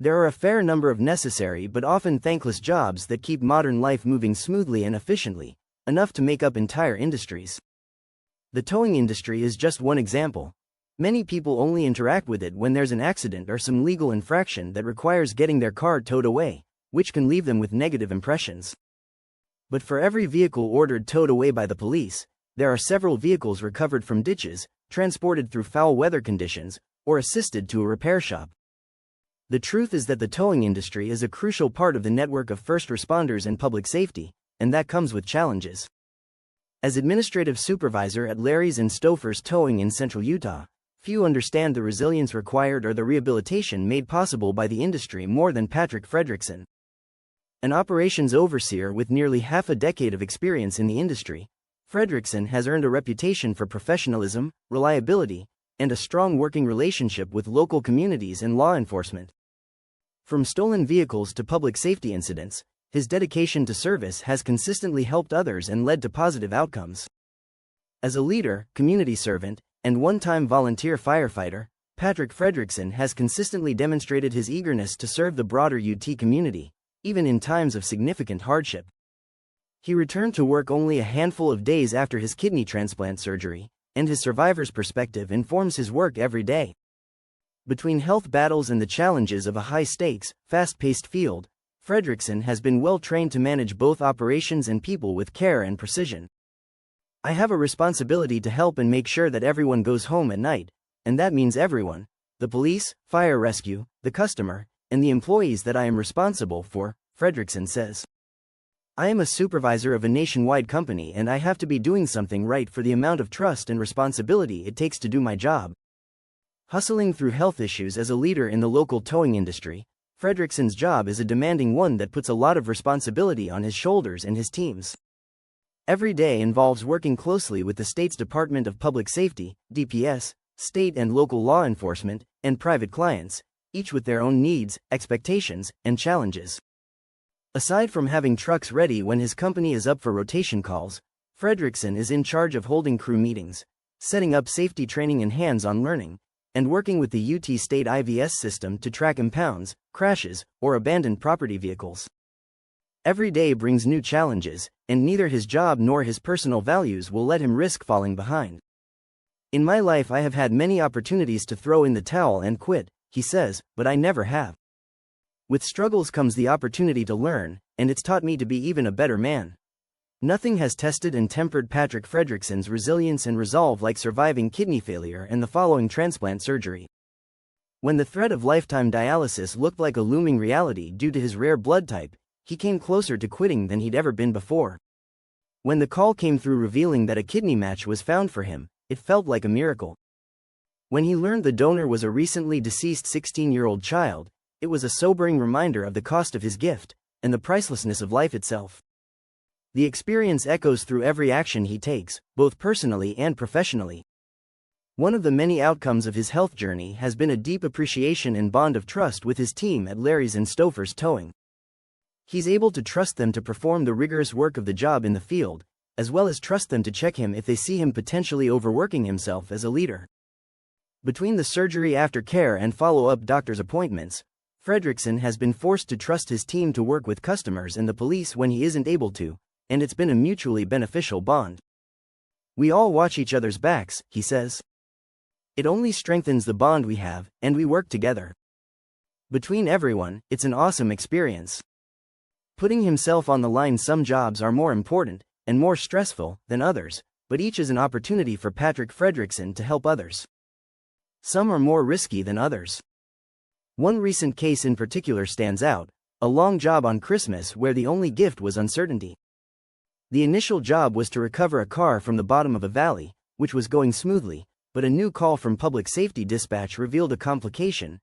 There are a fair number of necessary but often thankless jobs that keep modern life moving smoothly and efficiently, enough to make up entire industries. The towing industry is just one example. Many people only interact with it when there's an accident or some legal infraction that requires getting their car towed away, which can leave them with negative impressions. But for every vehicle ordered towed away by the police, there are several vehicles recovered from ditches, transported through foul weather conditions, or assisted to a repair shop. The truth is that the towing industry is a crucial part of the network of first responders and public safety, and that comes with challenges. As administrative supervisor at Larry's and Stouffer's Towing in Central Utah, few understand the resilience required or the rehabilitation made possible by the industry more than Patrick Fredricksen. An operations overseer with nearly half a decade of experience in the industry, Fredricksen has earned a reputation for professionalism, reliability, and a strong working relationship with local communities and law enforcement. From stolen vehicles to public safety incidents, his dedication to service has consistently helped others and led to positive outcomes. As a leader, community servant, and one-time volunteer firefighter, Patrick Fredricksen has consistently demonstrated his eagerness to serve the broader UT community, even in times of significant hardship. He returned to work only a handful of days after his kidney transplant surgery, and his survivor's perspective informs his work every day. Between health battles and the challenges of a high-stakes, fast-paced field, Fredricksen has been well trained to manage both operations and people with care and precision. "I have a responsibility to help and make sure that everyone goes home at night, and that means everyone, the police, fire rescue, the customer, and the employees that I am responsible for," Fredricksen says. "I am a supervisor of a nationwide company and I have to be doing something right for the amount of trust and responsibility it takes to do my job." Hustling through health issues as a leader in the local towing industry, Fredricksen's job is a demanding one that puts a lot of responsibility on his shoulders and his team's. Every day involves working closely with the state's Department of Public Safety, DPS, state and local law enforcement, and private clients, each with their own needs, expectations, and challenges. Aside from having trucks ready when his company is up for rotation calls, Fredricksen is in charge of holding crew meetings, setting up safety training and hands-on learning, and working with the UT state IVS system to track impounds, crashes, or abandoned property vehicles. Every day brings new challenges, and neither his job nor his personal values will let him risk falling behind. "In my life I have had many opportunities to throw in the towel and quit," he says, "but I never have. With struggles comes the opportunity to learn, and it's taught me to be even a better man." Nothing has tested and tempered Patrick Fredricksen's resilience and resolve like surviving kidney failure and the following transplant surgery. When the threat of lifetime dialysis looked like a looming reality due to his rare blood type, he came closer to quitting than he'd ever been before. When the call came through revealing that a kidney match was found for him, it felt like a miracle. When he learned the donor was a recently deceased 16-year-old child, it was a sobering reminder of the cost of his gift, and the pricelessness of life itself. The experience echoes through every action he takes, both personally and professionally. One of the many outcomes of his health journey has been a deep appreciation and bond of trust with his team at Larry's and Stouffer's Towing. He's able to trust them to perform the rigorous work of the job in the field, as well as trust them to check him if they see him potentially overworking himself as a leader. Between the surgery aftercare and follow-up doctor's appointments, Fredricksen has been forced to trust his team to work with customers and the police when he isn't able to, and it's been a mutually beneficial bond. "We all watch each other's backs," he says. "It only strengthens the bond we have, and we work together. Between everyone, it's an awesome experience." Putting himself on the line. Some jobs are more important, and more stressful, than others, but each is an opportunity for Patrick Fredricksen to help others. Some are more risky than others. One recent case in particular stands out, a long job on Christmas where the only gift was uncertainty. The initial job was to recover a car from the bottom of a valley, which was going smoothly, but a new call from public safety dispatch revealed a complication.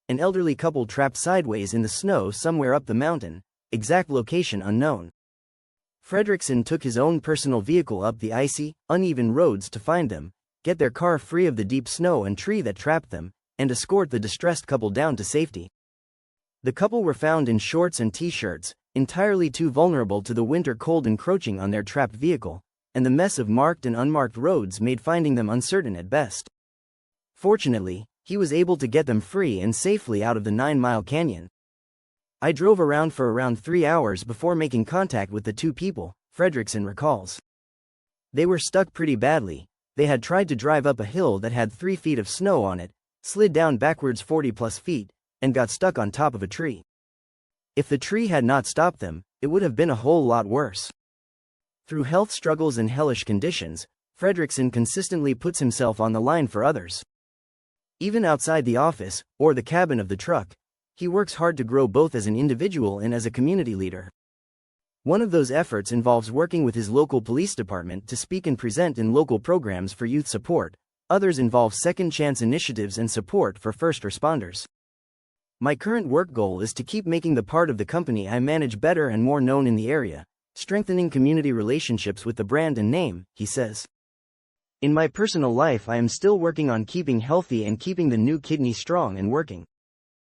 An elderly couple trapped sideways in the snow somewhere up the mountain, exact location unknown. Fredricksen took his own personal vehicle up the icy, uneven roads to find them, get their car free of the deep snow and tree that trapped them, and escort the distressed couple down to safety. The couple were found in shorts and t-shirts, entirely too vulnerable to the winter cold encroaching on their trapped vehicle, and the mess of marked and unmarked roads made finding them uncertain at best. Fortunately, He was able to get them free and safely out of the 9-mile canyon. I drove around for around 3 hours before making contact with the two people, Fredricksen recalls. They were stuck pretty badly. They had tried to drive up a hill that had 3 feet of snow on it, slid down backwards 40+ feet, and got stuck on top of a tree. If the tree had not stopped them, it would have been a whole lot worse. Through health struggles and hellish conditions, Fredricksen consistently puts himself on the line for others. Even outside the office, or the cabin of the truck, he works hard to grow both as an individual and as a community leader. One of those efforts involves working with his local police department to speak and present in local programs for youth support. Others involve second chance initiatives and support for first responders. My current work goal is to keep making the part of the company I manage better and more known in the area, strengthening community relationships with the brand and name, he says. In my personal life, I am still working on keeping healthy and keeping the new kidney strong and working.